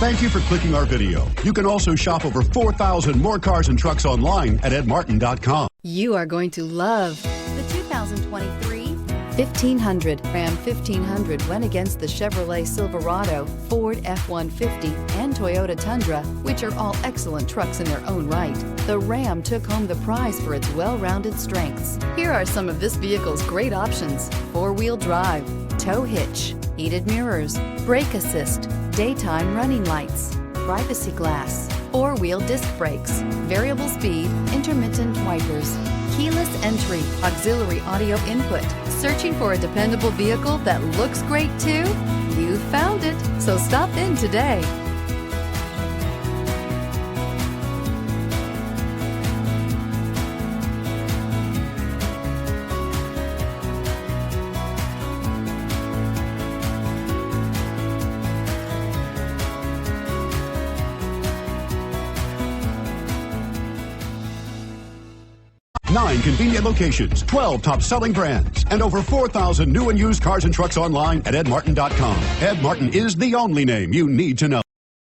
Thank you for clicking our video. You can also shop over 4,000 more cars and trucks online at edmartin.com. You are going to love the 2023 1500. Ram 1500 went against the Chevrolet Silverado, Ford F-150, and Toyota Tundra, which are all excellent trucks in their own right. The Ram took home the prize for its well-rounded strengths. Here are some of this vehicle's great options: four-wheel drive, tow hitch, heated mirrors, brake assist, daytime running lights, privacy glass, four-wheel disc brakes, variable speed, intermittent wipers, keyless entry, auxiliary audio input. Searching for a dependable vehicle that looks great too? You found it, so stop in today. Nine convenient locations, 12 top-selling brands, and over 4,000 new and used cars and trucks online at edmartin.com. Ed Martin is the only name you need to know.